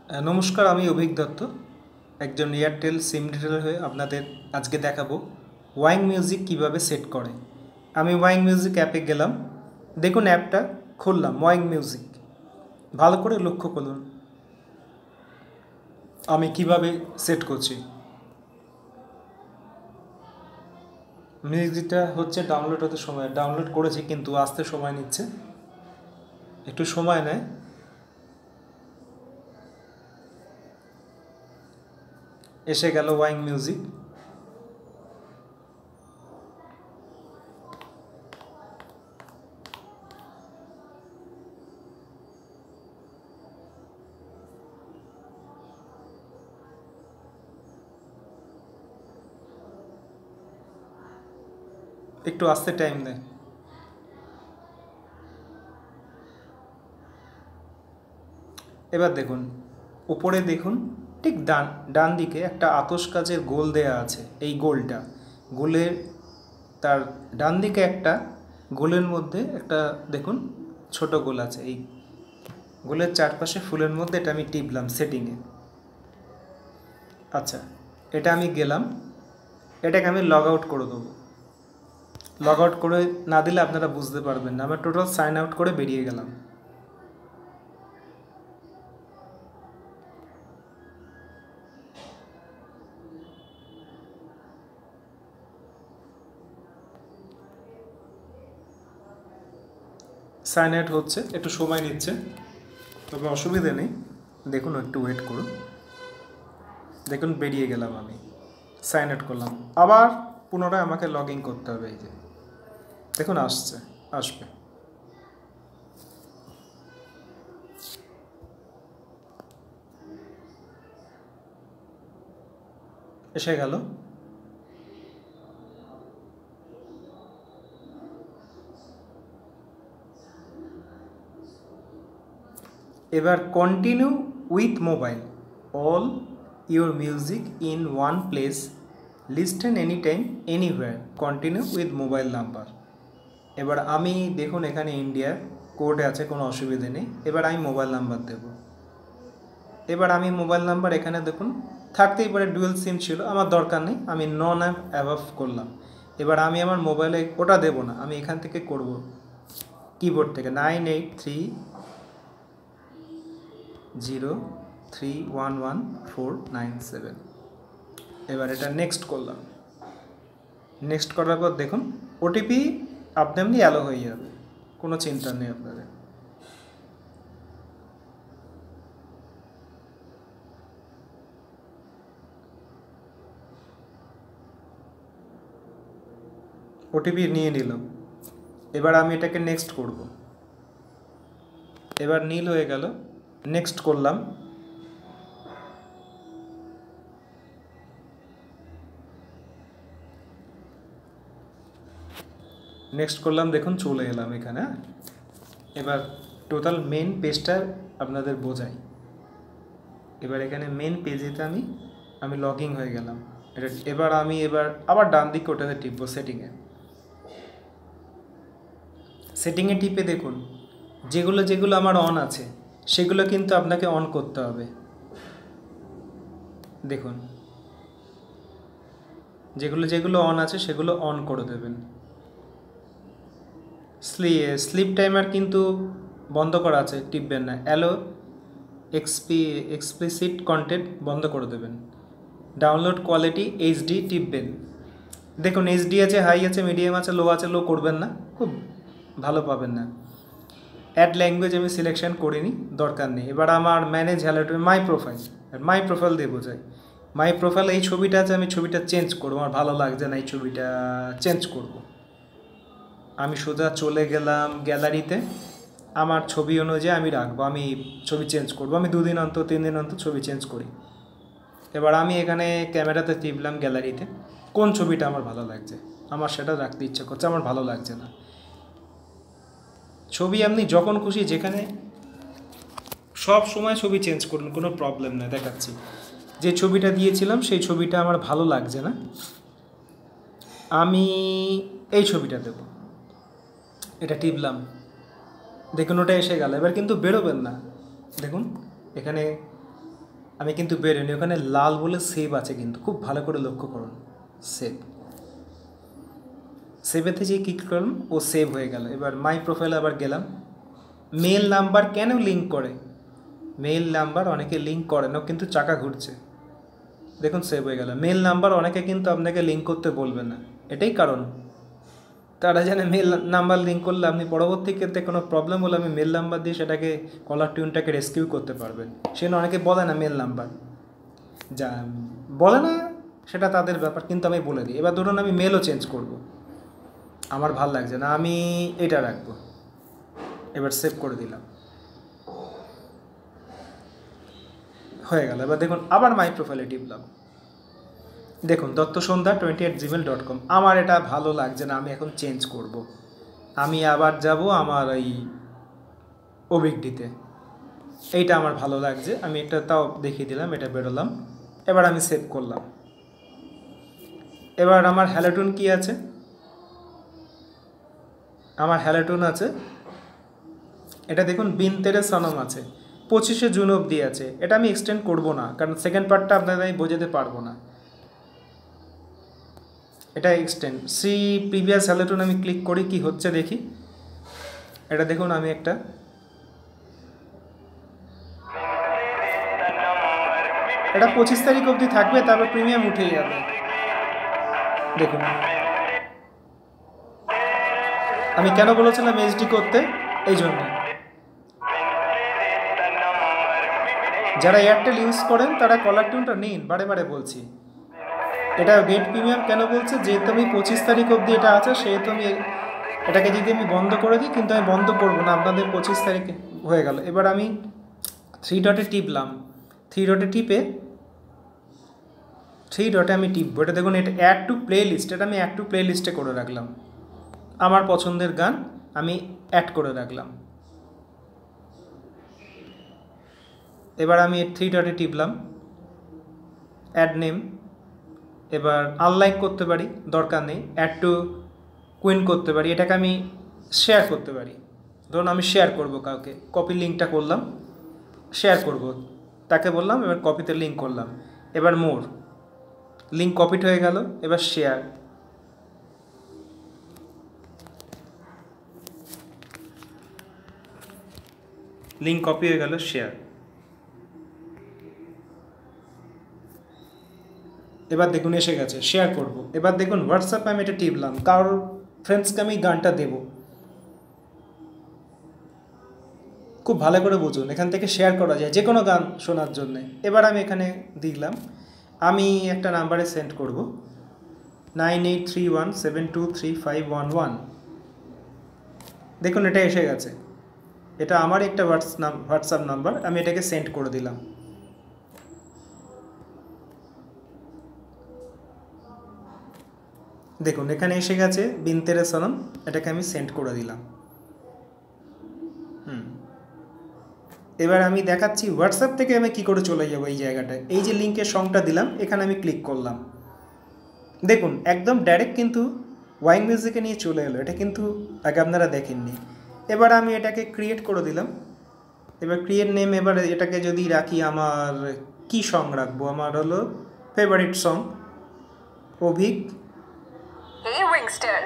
নমস্কার, আমি অভিক দত্ত, একজন এয়ারটেল সিম ডিটেলার হয়ে আপনাদের আজকে দেখাবো ওয়াইং মিউজিক কিভাবে সেট করে। আমি ওয়াইং মিউজিক অ্যাপে গেলাম, দেখুন অ্যাপটা খুললাম। ওয়াইং মিউজিক ভালো করে লক্ষ্য করুন আমি কিভাবে সেট করছি। মিউজিকটা হচ্ছে ডাউনলোড হতে সময় ডাউনলোড করেছি, কিন্তু আসতে সময় নিচ্ছে, একটু সময় নেয়। এসে গেল ওয়াইং মিউজিক। একটু আসতে টাইম নেয়। এবার দেখুন উপরে দেখুন, ঠিক ডান দিকে একটা আতশ কাচের গোল দেয়া আছে। এই গোলের তার ডান দিকে একটা গোলের মধ্যে একটা দেখুন ছোট গোল আছে। এই গোলের চারপাশে ফুলের মধ্যে এটা আমি টিপলাম সেটিংয়ে। আচ্ছা, এটা আমি গেলাম, এটাকে আমি লগ আউট করে দেবো। লগ আউট করে না দিলে আপনারা বুঝতে পারবেন না। আমার টোটাল সাইন আউট করে বেরিয়ে গেলাম। সাইন আউট হচ্ছে, একটু সময় নিচ্ছে, তবে অসুবিধে নেই। দেখুন একটু ওয়েট করুন। দেখুন বেরিয়ে গেলাম, আমি সাইন আউট করলাম। আবার পুনরায় আমাকে লগ ইন করতে হবে। এই যে দেখুন আসবে। এসে গেল। এবার continue with mobile, all your music in one place, listen any time anywhere, continue with mobile number. এবার আমি দেখুন এখানে ইন্ডিয়ার কোড আছে, কোনো অসুবিধে নেই। এবার আমি মোবাইল নাম্বার দেব। এবার আমি মোবাইল নাম্বার এখানে দেখুন থাকতেই পারে, ডুয়েল সিম ছিল, আমার দরকার নেই, আমি নন অ্যাভাব করলাম। এবার আমি আমার মোবাইলে ওটা দেব না, আমি এখান থেকে করব কিবোর্ড থেকে 9830311497। এবার এটা নেক্সট করলাম। নেক্সট করার পর দেখুন ওটিপি আপনি এমনি অ্যালো হয়ে যাবে, কোনো চিন্তা নেই আপনাদের। ওটিপি নিয়ে নিলাম। এবার আমি এটাকে নেক্সট করব। এবার নীল হয়ে গেল, নেক্সট করলাম। নেক্সট করলাম, দেখুন চলে এলাম এখানে। এবার টোটাল মেন পেজটা আপনাদের বোঝাই। এবার এখানে মেন পেজেতে আমি লগ ইন হয়ে গেলাম। এবার আমি আবার ডান দিকে ওটাতে টিপবো সেটিংয়ে টিপে দেখুন যেগুলো আমার অন আছে সেগুলো কিন্তু আপনাকে অন করতে হবে। দেখুন যেগুলো অন আছে সেগুলো অন করে দেবেন। স্লিপ টাইমার কিন্তু বন্ধ করা আছে, টিপবেন না। অ্যালো এক্সপ্লিসিট কন্টেন্ট বন্ধ করে দেবেন। ডাউনলোড কোয়ালিটি এইচডি টিপবেন। দেখুন এইচডি আছে, হাই আছে, মিডিয়াম আছে, লো আছে। লো করবেন না, খুব ভালো পাবেন না। অ্যাড ল্যাঙ্গুয়েজ আমি সিলেকশন করিনি, দরকার নেই। এবার আমার ম্যানেজ হ্যালোটে মাই প্রোফাইল দিয়ে বোঝাই। মাই প্রোফাইল এই ছবিটা আছে, আমি ছবিটা চেঞ্জ করবো, আমার ভালো লাগছে না, এই ছবিটা চেঞ্জ করব। আমি সোজা চলে গেলাম গ্যালারিতে, আমার ছবি অনুযায়ী আমি রাখবো। আমি ছবি চেঞ্জ করব, আমি 2 দিন অন্তর 3 দিন অন্তর ছবি চেঞ্জ করি। এবার আমি এখানে ক্যামেরাতে টিপলাম গ্যালারিতে, কোন ছবিটা আমার ভালো লাগছে, আমার সেটা রাখতে ইচ্ছে করছে, আমার ভালো লাগছে না। ছবি আপনি যখন খুশি যেখানে সব সময় ছবি চেঞ্জ করুন, কোনো প্রবলেম নেই। দেখাচ্ছি যে ছবিটা দিয়েছিলাম সেই ছবিটা আমার ভালো লাগছে না, আমি এই ছবিটা দেব। এটা টিপলাম, দেখুন ওটা এসে গেল। এবার কিন্তু বেরোবেন না। দেখুন এখানে আমি কিন্তু বেরোনি, ওখানে লাল বলে সেভ আছে, কিন্তু খুব ভালো করে লক্ষ্য করুন। সেভেতে যে ক্লিক করলাম, ও সেভ হয়ে গেল। এবার মাই প্রোফাইলে আবার গেলাম। মেল নাম্বার কেন লিঙ্ক করে? মেল নাম্বার অনেকে লিঙ্ক করে না, কিন্তু চাকা ঘুরছে। দেখুন সেভ হয়ে গেল। মেল নাম্বার অনেকে কিন্তু আপনাকে লিঙ্ক করতে বলবে না, এটাই কারণ। তারা জানে মেল নাম্বার লিঙ্ক করলে আপনি পরবর্তী ক্ষেত্রে কোনো প্রবলেম হলে আমি মেল নাম্বার দিয়ে সেটাকে কলার টিউনটাকে রেস্কিউ করতে পারবেন। সেজন্য অনেকে বলে না মেল নাম্বার, যা বলে না সেটা তাদের ব্যাপার, কিন্তু আমি বলে দিই। এবার ধরুন আমি মেলও চেঞ্জ করব, আমার ভাল লাগছে না, আমি এটা রাখবো। এবার সেভ করে দিলাম, হয়ে গেল। এবার দেখুন আবার মাই প্রোফাইলে টিপলাম, দেখুন dottoshondha20@gmail.com। আমার এটা ভালো লাগছে না, আমি এখন চেঞ্জ করব। আমি আবার যাব আমার এই ওবিকডিতে, এইটা আমার ভালো লাগছে, আমি এটা তাও দেখিয়ে দিলাম, এটা বেরোলাম। এবার আমি সেভ করলাম। এবার আমার হ্যালোটুন কি আছে? আমার হ্যালোটুন আছে, এটা দেখুন বিনতেরে সনম আছে, 25শে জুন অবধি আছে। এটা আমি এক্সটেন্ড করব না, কারণ সেকেন্ড পার্টটা আপনাদের আমি বোঝাতে পারবো না। এটা এক্সটেন্ড সি প্রিভিয়াস হ্যালোটুন আমি ক্লিক করি, কি হচ্ছে দেখি। এটা দেখুন আমি একটা এটা 25 তারিখ অবধি থাকবে, তারপর প্রিমিয়াম উঠেই যাবে। দেখুন আমি কেন বলেছিলাম এইচডি করতে, এই জন্য। যারা এয়ারটেল ইউজ করেন তারা কলার টিউনটা নিন, বারে বারে বলছি। এটা গেট প্রিমিয়াম কেন বলছে, যেহেতু আমি 25 তারিখ অবধি এটা আছে, সেহেতু আমি এটাকে যদি আমি বন্ধ করে দিই, কিন্তু আমি বন্ধ করবো না, আপনাদের 25 তারিখে হয়ে গেল। এবার আমি 3 ডটে টিপলাম, 3 ডটে টিপে 3 ডটে আমি টিপবো। এটা দেখুন, এটা অ্যাড টু প্লে লিস্ট, এটা আমি অ্যাড টু প্লে লিস্টে করে রাখলাম। আমার পছন্দের গান আমি অ্যাড করে রাখলাম। এবার আমি 3 ডটে টিপলাম, অ্যাড নেম। এবার আনলাইক করতে পারি, দরকার নেই। অ্যাড টু কুইন করতে পারি, এটাকে আমি শেয়ার করতে পারি। ধরুন আমি শেয়ার করব কাউকে, কপি লিঙ্কটা করলাম, শেয়ার করব, তাকে বললাম, এবার কপিতে লিঙ্ক করলাম। এবার মোর, লিঙ্ক কপিড হয়ে গেল। এবার শেয়ার, লিঙ্ক কপি হয়ে গেল, শেয়ার। এবার দেখুন এসে গেছে, শেয়ার করব। এবার দেখুন হোয়াটসঅ্যাপে আমি এটা টিপলাম, কারোর ফ্রেন্ডসকে আমি গানটা দেব। খুব ভালো করে বুঝুন, এখান থেকে শেয়ার করা যায় যে কোনো গান শোনার জন্যে। এবার আমি এখানে দিলাম, আমি একটা নাম্বারে সেন্ড করব, 9831723511। দেখুন এটা এসে গেছে, এটা আমার একটা হোয়াটসঅ্যাপ নাম্বার, আমি এটাকে সেন্ড করে দিলাম। দেখুন এখানে এসে গেছে বিনতেরে সনম, এটাকে আমি সেন্ড করে দিলাম। এবার আমি দেখাচ্ছি হোয়াটসঅ্যাপ থেকে আমি কি করে চলে যাবো এই জায়গাটায়। এই যে লিঙ্কের সংটা দিলাম, এখানে আমি ক্লিক করলাম, দেখুন একদম ডাইরেক্ট কিন্তু ওয়াইং মিউজিকে নিয়ে চলে এলো। এটা কিন্তু আগে আপনারা দেখেননি। এবার আমি এটাকে ক্রিয়েট করে দিলাম। এবার ক্রিয়েট নেম, এবার এটাকে যদি রাখি, আমার কি সং রাখবো, আমার হলো favourite song, Abhik. Hey Wingster,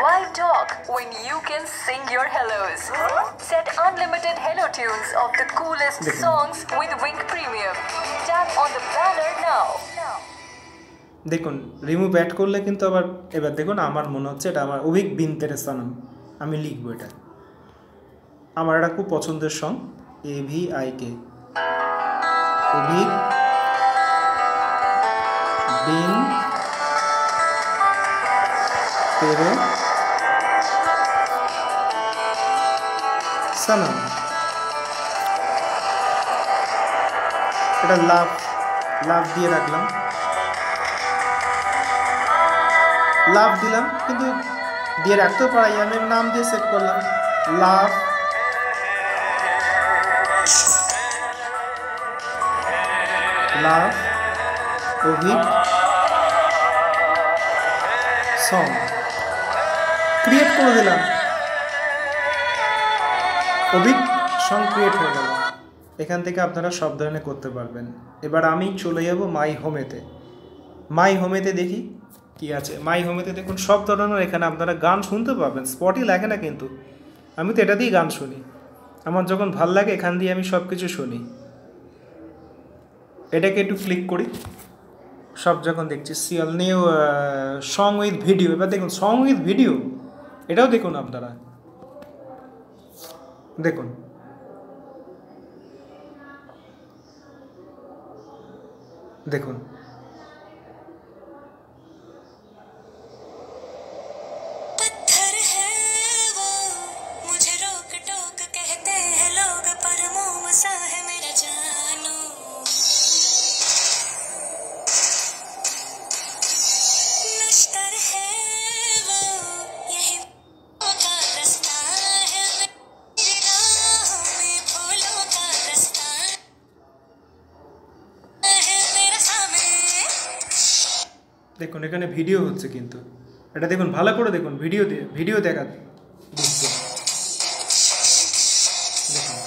why talk when you can sing your hellos? Set unlimited hello tunes of the coolest songs with Wink Premium. Tap on the banner now. দেখুন রিমুভ অ্যাড করলে কিন্তু আবার, এবার দেখুন আমার মনে হচ্ছে এটা আমার অভিক বিনতেরে সনম, আমি লিখবো এটা। আমার এটা খুব পছন্দের সং, AVIK, অভিক বিন তেরে সনম। এটা লাভ দিয়ে রাখলাম, লাভ দিলাম, কিন্তু দিয়ে রাখতেও পারি, আমি নাম দিয়ে সেভ করলাম, লাভ অভিক সং, ক্রিয়েট করে দিলাম, অভিক সং ক্রিয়েট হয়ে গেল। এখান থেকে আপনারা সব ধরনের করতে পারবেন। এবার আমি চলে যাব মাই হোমেতে। মাই হোমেতে দেখি কি আছে। মাই হোমেতে দেখুন সব ধরনের এখানে আপনারা গান শুনতে পাবেন। স্পটই লাগে না কিন্তু, আমি তো এটা দিয়েই গান শুনি। আমার যখন ভাল লাগে এখান দিয়ে আমি সব কিছু শুনি। এটাকে একটু ক্লিক করি, সব যখন দেখছি CL new song with video. এবার দেখুন সং উইথ ভিডিও, এটাও দেখুন আপনারা, দেখুন দেখুন দেখুন এখানে ভিডিও হচ্ছে, কিন্তু এটা দেখুন ভালো করে দেখুন, ভিডিও দেখা দিচ্ছে। দেখুন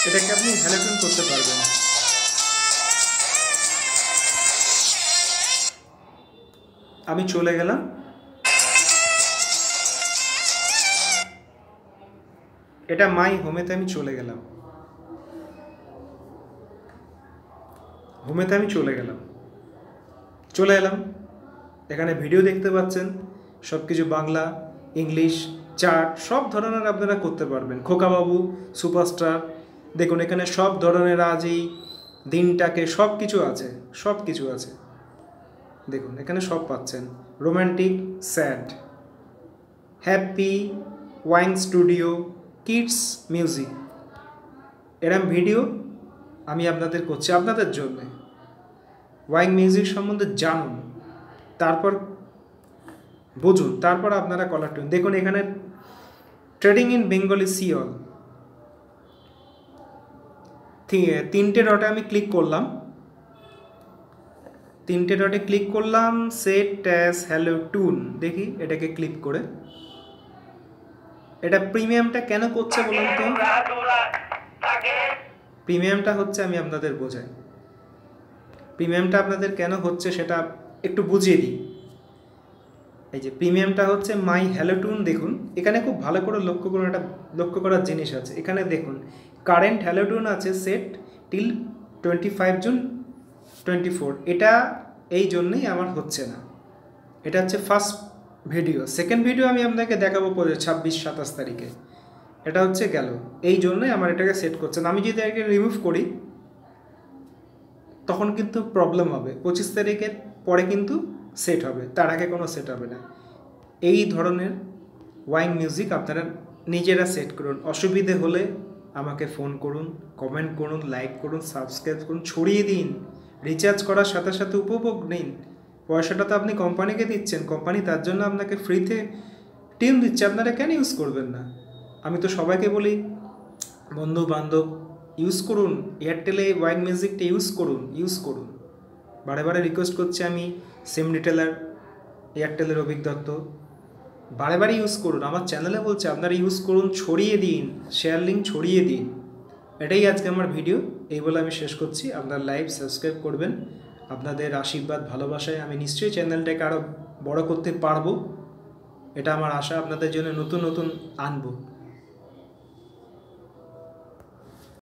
এটাকে আপনি হ্যালোটুন করতে পারবেন। আমি চলে গেলাম, এটা মাই হোমেতে আমি চলে গেলাম। হোমেতে আমি চলে এলাম। এখানে ভিডিও দেখতে পাচ্ছেন, সব কিছু বাংলা, ইংলিশ, চার্ট সব ধরনের আপনারা করতে পারবেন। খোকাবাবু, সুপারস্টার, দেখুন এখানে সব ধরনের আজ এই দিনটাকে সব কিছু আছে। দেখুন এখানে সব পাচ্ছেন। Romantic, sad, happy, wine studio, kids music, এরম ভিডিও আমি আপনাদের করছি আপনাদের জন্য। ওয়াইন মিউজিক সম্বন্ধে জানুন, তারপর বুঝুন, তারপর আপনারা কলার টিউন দেখুন। এখানে ট্রেডিং ইন বেঙ্গলি সিওল, তিনটে ডটে আমি ক্লিক করলাম, সেট অ্যাজ হ্যালো টুন। দেখি এটাকে ক্লিক করে, এটা প্রিমিয়ামটা কেন করছে বলুন তো? প্রিমিয়ামটা হচ্ছে, আমি আপনাদের বোঝাই প্রিমিয়ামটা আপনাদের কেন হচ্ছে সেটা একটু বুঝিয়ে দিই। এই যে প্রিমিয়ামটা হচ্ছে মাই হ্যালোটুন। দেখুন এখানে খুব ভালো করে লক্ষ্য করুন, একটা লক্ষ্য করার জিনিস আছে। এখানে দেখুন কারেন্ট হ্যালোটুন আছে সেট টিল 25 জুন 24। এটা এই জন্যই আমার হচ্ছে না। এটা হচ্ছে ফার্স্ট ভিডিও। সেকেন্ড ভিডিও আমি আপনাকে দেখাবো 26-27 তারিখে। এটা হচ্ছে গেল, এই জন্যই আমার এটাকে সেট করছে না। আমি যদি এটাকে রিমুভ করি তখন কিন্তু প্রবলেম হবে। 25 তারিখের পরে কিন্তু সেট হবে, তার আগে কোনো সেট হবে না। এই ধরনের ওয়াইন মিউজিক আপনারা নিজেরা সেট করুন। অসুবিধে হলে আমাকে ফোন করুন, কমেন্ট করুন, লাইক করুন, সাবস্ক্রাইব করুন, ছড়িয়ে দিন। রিচার্জ করার সাথে সাথে উপভোগ নিন। পয়সাটা তো আপনি কোম্পানিকে দিচ্ছেন, কোম্পানি তার জন্য আপনাকে ফ্রিতে টিউন দিচ্ছে, আপনারা কেন ইউজ করবেন না? আমি তো সবাইকে বলি বন্ধু বান্ধব ইউজ করুন, এয়ারটেলে ওয়াইন মিউজিকটা ইউজ করুন। বারে রিকোয়েস্ট করছি আমি, সিম রিটেলার এয়ারটেলের অভিক দত্ত, বারে ইউজ করুন। আমার চ্যানেলে বলছে আপনারা ইউজ করুন, ছড়িয়ে দিন, শেয়ার লিঙ্ক ছড়িয়ে দিন। এটাই আজকে আমার ভিডিও, এই বলে আমি শেষ করছি। আপনারা লাইভ সাবস্ক্রাইব করবেন। আপনাদের আশীর্বাদ ভালোবাসায় আমি নিশ্চয়ই চ্যানেলটাকে আরও বড় করতে পারবো, এটা আমার আশা। আপনাদের জন্য নতুন আনবো।